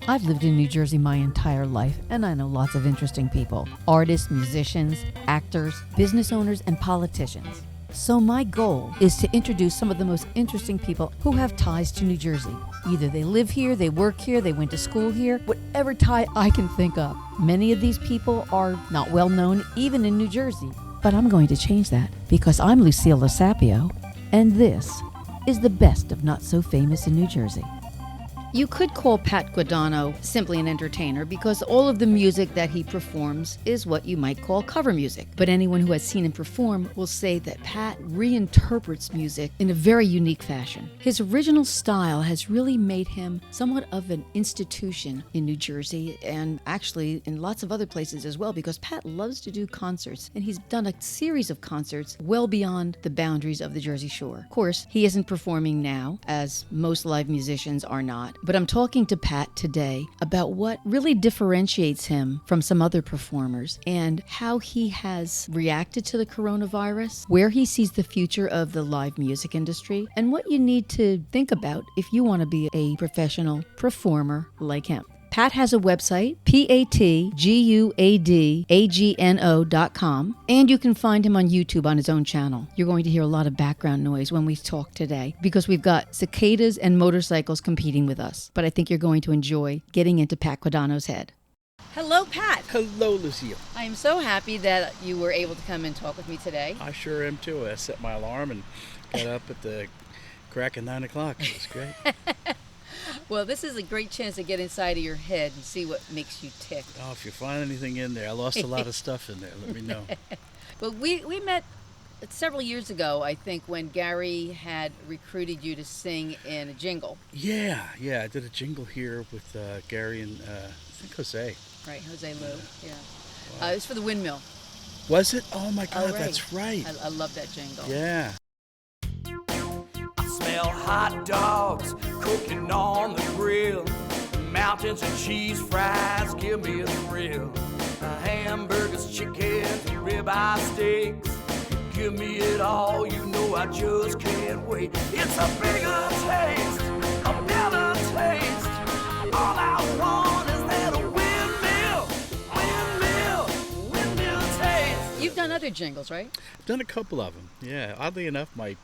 I've lived in New Jersey my entire life, and I know lots of interesting people. Artists, musicians, actors, business owners, and politicians. So my goal is to introduce some of the most interesting people who have ties to New Jersey. Either they live here, they work here, they went to school here, whatever tie I can think of. Many of these people are not well known even in New Jersey. But I'm going to change that because I'm Lucille Losapio, and this is the best of Not So Famous in New Jersey. You could call Pat Guadagno simply an entertainer because all of the music that he performs is what you might call cover music. But anyone who has seen him perform will say that Pat reinterprets music in a very unique fashion. His original style has really made him somewhat of an institution in New Jersey and actually in lots of other places as well, because Pat loves to do concerts, and he's done a series of concerts well beyond the boundaries of the Jersey Shore. Of course, he isn't performing now, as most live musicians are not. But I'm talking to Pat today about what really differentiates him from some other performers and how he has reacted to the coronavirus, where he sees the future of the live music industry, and what you need to think about if you want to be a professional performer like him. Pat has a website, patguadagno.com, and you can find him on YouTube on his own channel. You're going to hear a lot of background noise when we talk today because we've got cicadas and motorcycles competing with us. But I think you're going to enjoy getting into Pat Guadagno's head. Hello, Pat. Hello, Lucille. I am so happy that you were able to come and talk with me today. I sure am too. I set my alarm and got up at the crack of 9 o'clock. It was great. Well, this is a great chance to get inside of your head and see what makes you tick. Oh, if you find anything in there, I lost a lot of stuff in there. Let me know. Well, we met several years ago, I think, when Gary had recruited you to sing in a jingle. Yeah. I did a jingle here with Gary and I think Jose. Right, Jose Lou. Yeah. Wow. It was for the windmill. Was it? Oh my God, right. That's right. I love that jingle. Yeah. Smell hot dogs cooking on the grill. Mountains of cheese fries give me a thrill. Hamburgers, chickens, ribeye steaks. Give me it all, you know I just can't wait. It's a bigger taste, a better taste. All I want is that windmill taste. You've done other jingles, right? I've done a couple of them. Yeah. Oddly enough, my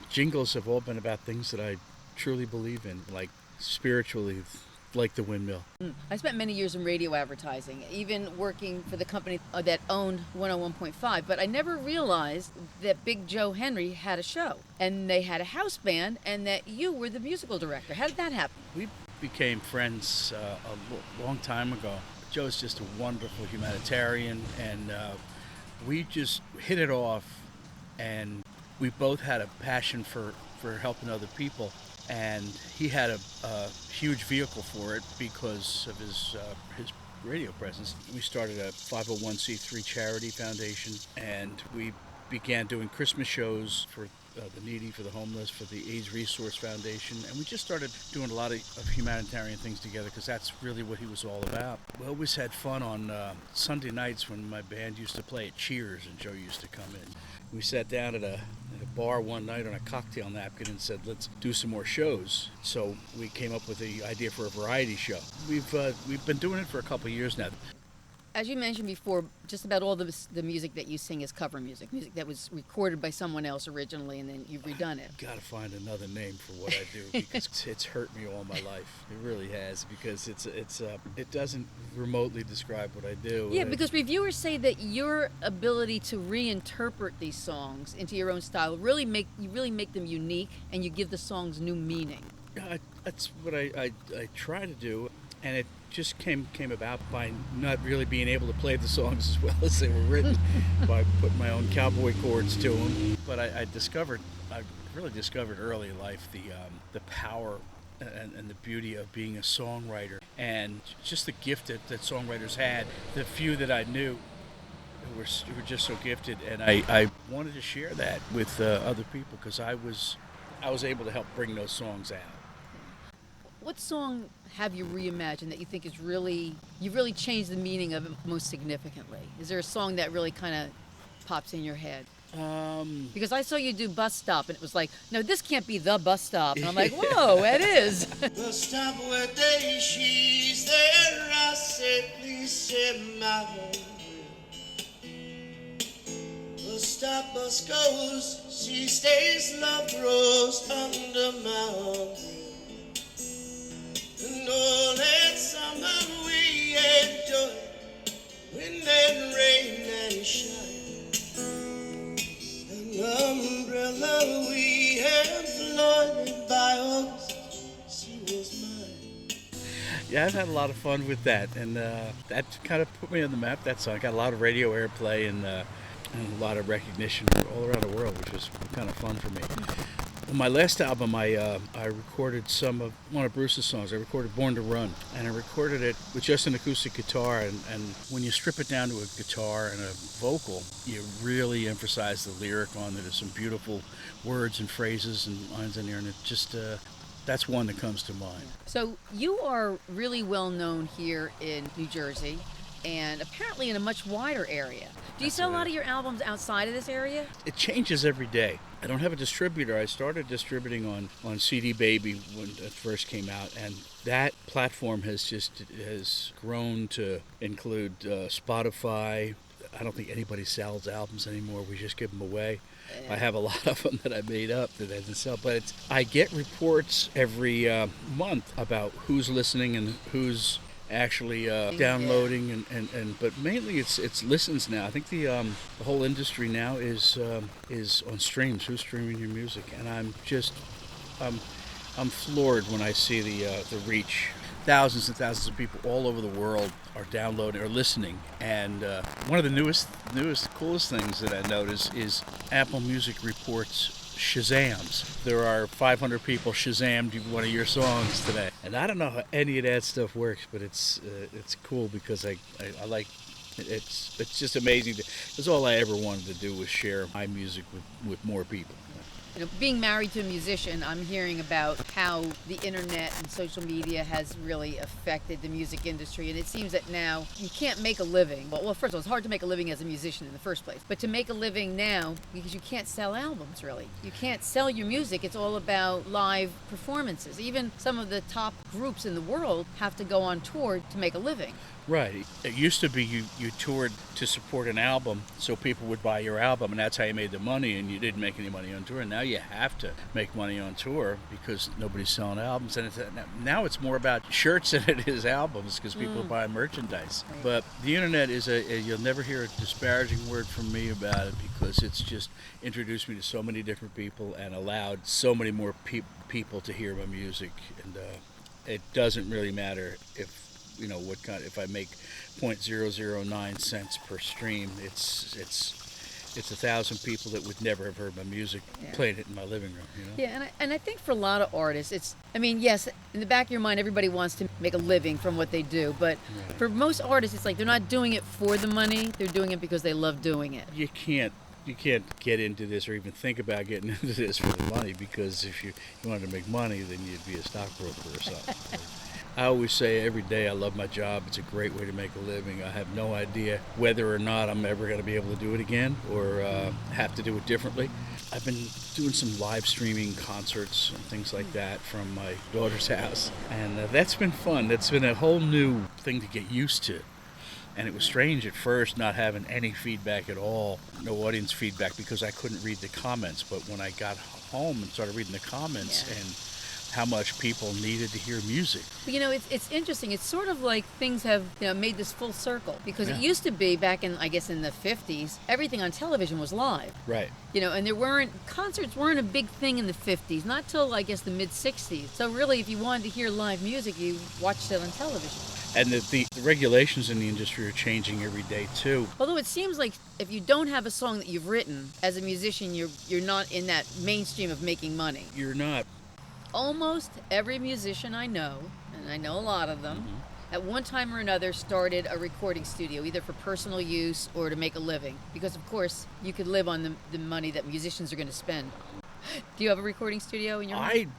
jingles have all been about things that I truly believe in, like spiritually, like the windmill. I spent many years in radio advertising, even working for the company that owned 101.5, but I never realized that Big Joe Henry had a show, and they had a house band, and that you were the musical director. How did that happen? We became friends a long time ago. Joe's just a wonderful humanitarian, and we just hit it off, and we both had a passion for helping other people, and he had a huge vehicle for it because of his radio presence. We started a 501c3 charity foundation, and we began doing Christmas shows for the needy, for the homeless, for the AIDS Resource Foundation, and we just started doing a lot of humanitarian things together because that's really what he was all about. We always had fun on Sunday nights when my band used to play at Cheers and Joe used to come in. We sat down at a bar one night on a cocktail napkin and said, let's do some more shows. So we came up with the idea for a variety show. We've been doing it for a couple of years now. As you mentioned before, just about all the music that you sing is cover music that was recorded by someone else originally, and then you've redone it. Got to find another name for what I do because it's hurt me all my life. It really has, because it doesn't remotely describe what I do. Yeah, because reviewers say that your ability to reinterpret these songs into your own style really make them unique, and you give the songs new meaning. Yeah, that's what I try to do, and it just came about by not really being able to play the songs as well as they were written, by putting my own cowboy chords to them. But I really discovered early in life the power and the beauty of being a songwriter, and just the gift that songwriters had. The few that I knew who were just so gifted, and I wanted to share that with other people because I was able to help bring those songs out. What song have you reimagined that you think you've really changed the meaning of it most significantly? Is there a song that really kind of pops in your head? Because I saw you do Bus Stop, and it was like, no, this can't be the bus stop. And I'm like, whoa, it is. The stop where day she's there, I say, please say my home. The stop bus goes, she stays, love grows under my umbrella. And all that summer we enjoy, wind and rain and shine. An umbrella we had floated by us, she was mine. Yeah, I've had a lot of fun with that, and that kind of put me on the map. That song got a lot of radio airplay and a lot of recognition all around the world, which was kind of fun for me. On my last album, I recorded one of Bruce's songs. I recorded Born to Run, and I recorded it with just an acoustic guitar, and when you strip it down to a guitar and a vocal, you really emphasize the lyric on it. There's some beautiful words and phrases and lines in there, and it just, that's one that comes to mind. So you are really well known here in New Jersey, and apparently in a much wider area. Do you sell a lot of your albums outside of this area? It changes every day. I don't have a distributor. I started distributing on CD Baby when it first came out, and that platform has grown to include Spotify. I don't think anybody sells albums anymore. We just give them away. Yeah. I have a lot of them that I made up that I didn't sell, but I get reports every month about who's listening and who's actually downloading and but mainly it's listens now. I think the whole industry now is on streams. Who's streaming your music? And I'm floored when I see the reach. Thousands and thousands of people all over the world are downloading or listening. And one of the newest, coolest things that I notice is Apple Music reports Shazams. There are 500 people Shazammed one of your songs today, and I don't know how any of that stuff works, but it's cool because I like it's just amazing. That's all I ever wanted to do was share my music with more people. You know, being married to a musician, I'm hearing about how the internet and social media has really affected the music industry, and it seems that now you can't make a living. Well, first of all, it's hard to make a living as a musician in the first place, but to make a living now, because you can't sell albums, really. You can't sell your music. It's all about live performances. Even some of the top groups in the world have to go on tour to make a living. Right. It used to be you toured to support an album so people would buy your album, and that's how you made the money, and you didn't make any money on tour. And now you have to make money on tour because nobody's selling albums. And now it's more about shirts than it is albums because people buy merchandise. Right. But the internet is you'll never hear a disparaging word from me about it because it's just introduced me to so many different people and allowed so many more people to hear my music. And it doesn't really matter if if I make 0.009 cents per stream, it's 1,000 people that would never have heard my music playing it in my living room. Yeah, and I think for a lot of artists, yes, in the back of your mind, everybody wants to make a living from what they do, but for most artists, it's like they're not doing it for the money; they're doing it because they love doing it. You can't get into this or even think about getting into this for the money, because if you wanted to make money, then you'd be a stockbroker or something. I always say every day I love my job. It's a great way to make a living. I have no idea whether or not I'm ever going to be able to do it again or have to do it differently. I've been doing some live streaming concerts and things like that from my daughter's house, and that's been fun. That's been a whole new thing to get used to. And it was strange at first not having any feedback at all, no audience feedback, because I couldn't read the comments. But when I got home and started reading the comments and how much people needed to hear music. It's interesting. It's sort of like things have made this full circle, because it used to be back in, I guess, in the 50s, everything on television was live. Right. And concerts weren't a big thing in the 50s, not till, I guess, the mid-60s. So really, if you wanted to hear live music, you watched it on television. And the regulations in the industry are changing every day, too. Although it seems like if you don't have a song that you've written, as a musician, you're not in that mainstream of making money. You're not. Almost every musician I know, and I know a lot of them, at one time or another started a recording studio, either for personal use or to make a living. Because, of course, you could live on the money that musicians are going to spend. Do you have a recording studio in your home?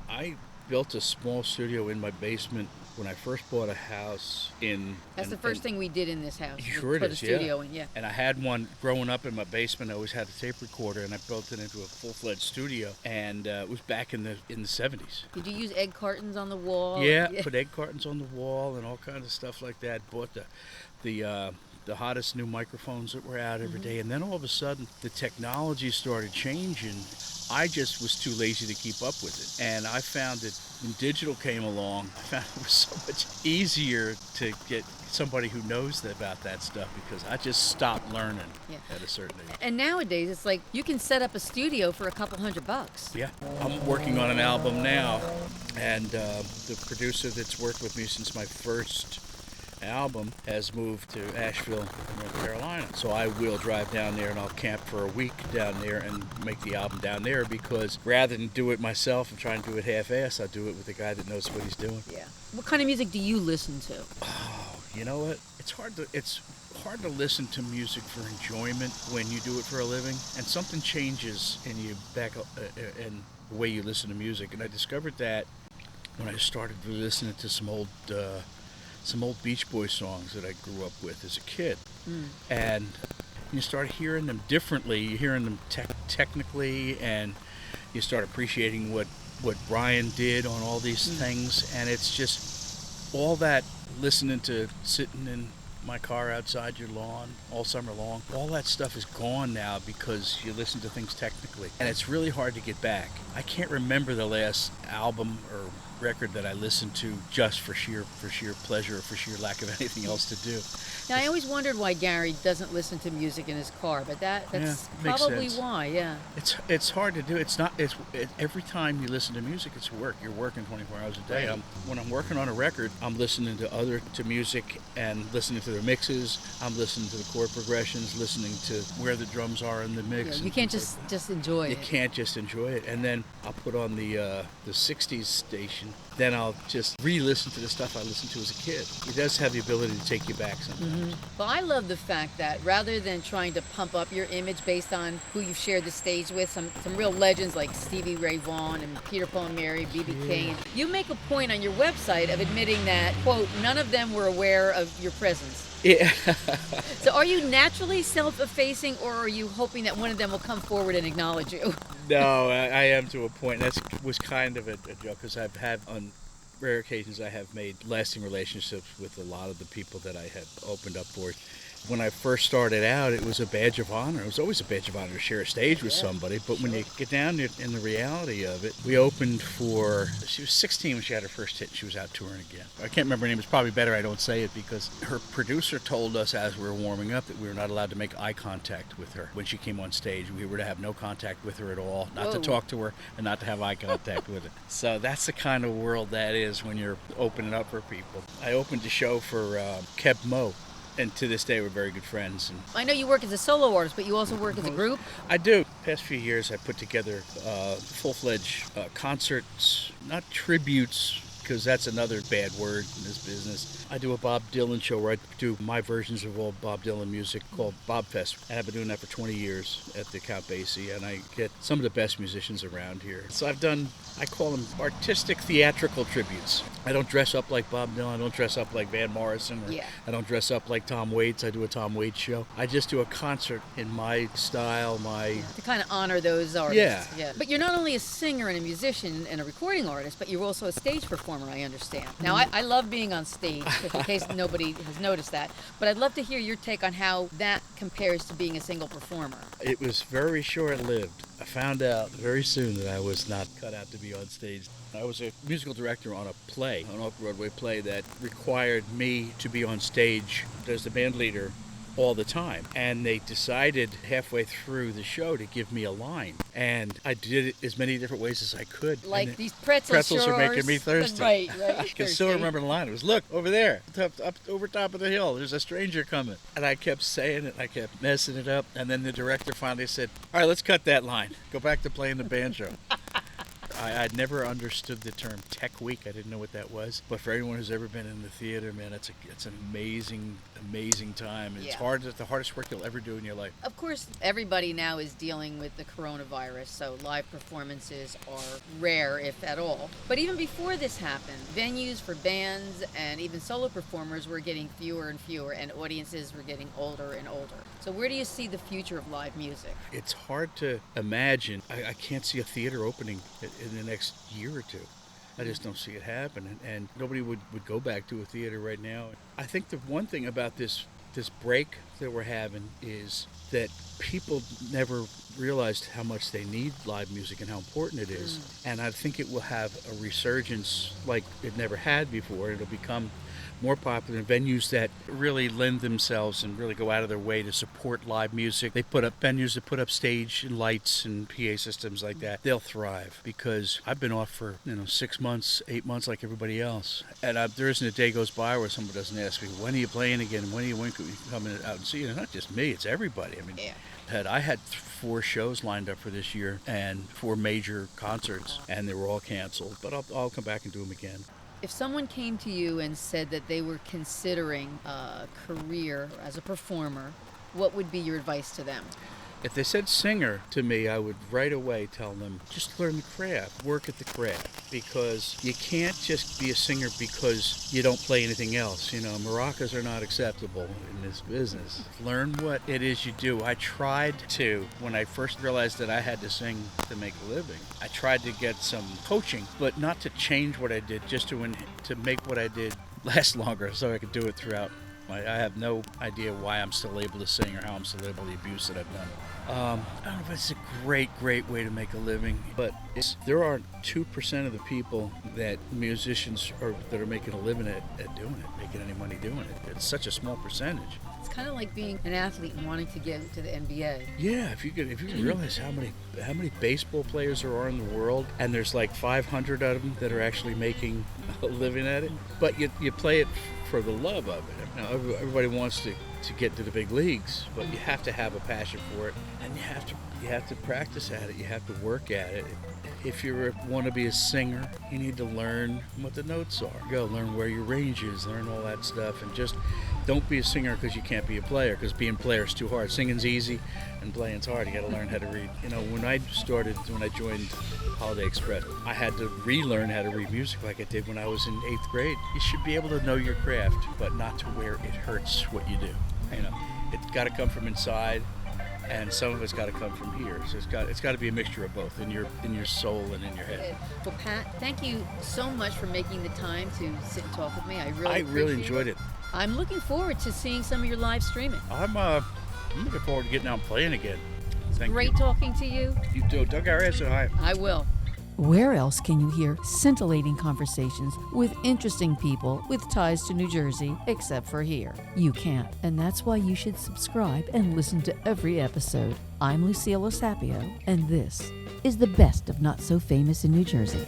I built a small studio in my basement when I first bought a house in... That's the first thing we did in this house. Sure it put is, a studio in, yeah. And I had one growing up in my basement. I always had a tape recorder, and I built it into a full-fledged studio. And it was back in the 70s. Did you use egg cartons on the wall? Yeah, put egg cartons on the wall and all kinds of stuff like that. Bought the hottest new microphones that were out every day. And then all of a sudden, the technology started changing. I just was too lazy to keep up with it. And I found that when digital came along, I found it was so much easier to get somebody who knows about that stuff, because I just stopped learning at a certain age. And nowadays, it's like you can set up a studio for a couple $100. Yeah. I'm working on an album now, and the producer that's worked with me since my first album has moved to Asheville, North Carolina. So I will drive down there and I'll camp for a week down there and make the album down there, because rather than do it myself and try and do it half-ass, I do it with a guy that knows what he's doing. Yeah. What kind of music do you listen to? Oh, you know what? It's hard to listen to music for enjoyment when you do it for a living, and something changes in you back in the way you listen to music. And I discovered that when I started listening to some old Beach Boys songs that I grew up with as a kid. And you start hearing them differently. You're hearing them technically, and you start appreciating what Brian did on all these things. And it's just all that listening to sitting in my car outside your lawn all summer long. All that stuff is gone now because you listen to things technically. And it's really hard to get back. I can't remember the last album or record that I listened to just for sheer pleasure or for sheer lack of anything else to do. Now, I always wondered why Gary doesn't listen to music in his car, but that's probably why. Yeah. It's hard to do. It's every time you listen to music, it's work. You're working 24 hours a day. Right. When I'm working on a record, I'm listening to music and listening to the mixes. I'm listening to the chord progressions, listening to where the drums are in the mix. Yeah, you can't just enjoy it. You can't just enjoy it. And then I'll put on the 60s station. Then I'll just re-listen to the stuff I listened to as a kid. It does have the ability to take you back sometimes. Well, I love the fact that rather than trying to pump up your image based on who you've shared the stage with, some real legends like Stevie Ray Vaughan and Peter, Paul and Mary, B.B. King, you make a point on your website of admitting that, quote, none of them were aware of your presence. Yeah. So are you naturally self-effacing, or are you hoping that one of them will come forward and acknowledge you? No, I am to a point. That was kind of a joke, because I've had, on rare occasions, I have made lasting relationships with a lot of the people that I had opened up for. When I first started out, it was a badge of honor. It was always a badge of honor to share a stage with somebody. But when you get down in the reality of it, we opened for... She was 16 when she had her first hit. She was out touring again. I can't remember her name. It's probably better I don't say it, because her producer told us as we were warming up that we were not allowed to make eye contact with her when she came on stage. We were to have no contact with her at all, not to talk to her, and not to have eye contact with her. So that's the kind of world that is when you're opening up for people. I opened the show for Keb Mo. And to this day, we're very good friends. And I know you work as a solo artist, but you also work as a group? I do. Past few years, I put together full-fledged concerts, not tributes, because that's another bad word in this business. I do a Bob Dylan show where I do my versions of all Bob Dylan music called Bob Fest. And I've been doing that for 20 years at the Count Basie, and I get some of the best musicians around here. So I've done, I call them artistic theatrical tributes. I don't dress up like Bob Dylan, I don't dress up like Van Morrison, or I don't dress up like Tom Waits. I do a Tom Waits show. I just do a concert in my style, to kind of honor those artists. Yeah. But you're not only a singer and a musician and a recording artist, but you're also a stage performer, I understand. Now, I love being on stage, in case nobody has noticed that, but I'd love to hear your take on how that compares to being a single performer. It was very short-lived. I found out very soon that I was not cut out to be on stage. I was a musical director on a play, an off-Broadway play that required me to be on stage as the band leader all the time. And they decided halfway through the show to give me a line. And I did it as many different ways as I could. Like these pretzels are making me thirsty. Right. I can still remember the line. It was, look, over there, up over top of the hill, there's a stranger coming. And I kept saying it, I kept messing it up. And then the director finally said, all right, let's cut that line. Go back to playing the banjo. I'd never understood the term Tech Week. I didn't know what that was. But for anyone who's ever been in the theater, man, it's an amazing time. It's hard. It's the hardest work you'll ever do in your life. Of course, everybody now is dealing with the coronavirus, so live performances are rare, if at all. But even before this happened, venues for bands and even solo performers were getting fewer and fewer, and audiences were getting older and older. So where do you see the future of live music? It's hard to imagine. I can't see a theater opening in the next year or two. I just don't see it happen, and nobody would go back to a theater right now. I think the one thing about this break that we're having is that people never realized how much they need live music and how important it is. And I think it will have a resurgence like it never had before. It'll become more popular in venues that really lend themselves and really go out of their way to support live music. They put up venues that put up stage and lights and PA systems like that. They'll thrive, because I've been off for 6 months, 8 months like everybody else. And there isn't a day goes by where someone doesn't ask me, when are you playing again? When can we come out and see you? It's not just me, it's everybody. I mean, I had 4 shows lined up for this year and 4 major concerts, and they were all canceled. But I'll come back and do them again. If someone came to you and said that they were considering a career as a performer, what would be your advice to them? If they said singer to me, I would right away tell them, just learn the craft, work at the craft, because you can't just be a singer because you don't play anything else. Maracas are not acceptable in this business. Learn what it is you do. I tried to, when I first realized that I had to sing to make a living, I tried to get some coaching, but not to change what I did, just to make what I did last longer so I could do it throughout. I have no idea why I'm still able to sing or how I'm still able to abuse that I've done. I don't know if it's a great way to make a living, but there are 2% of the people that musicians that are making a living at doing it, making any money doing it. It's such a small percentage. It's kind of like being an athlete and wanting to get to the NBA. Yeah, if you realize how many baseball players there are in the world, and there's like 500 of them that are actually making a living at it, but you play it for the love of it. Everybody wants to get to the big leagues, but you have to have a passion for it, and you have to practice at it. You have to work at it. If you want to be a singer, you need to learn what the notes are. You gotta learn where your range is, learn all that stuff, and just don't be a singer because you can't be a player, because being a player is too hard. Singing's easy and playing's hard. You gotta learn how to read. When I joined Holiday Express, I had to relearn how to read music like I did when I was in 8th grade. You should be able to know your craft, but not to where it hurts what you do. It's got to come from inside, and some of it's got to come from here. So it's got to be a mixture of both, in your soul and in your head. Well, Pat, thank you so much for making the time to sit and talk with me. I really enjoyed it. I'm looking forward to seeing some of your live streaming. I'm looking forward to getting out and playing again. Great talking to you. You too. Doug Arias, say hi. I will. Where else can you hear scintillating conversations with interesting people with ties to New Jersey except for here? You can't, and that's why you should subscribe and listen to every episode. I'm Lucille Osapio, and this is the best of Not So Famous in New Jersey.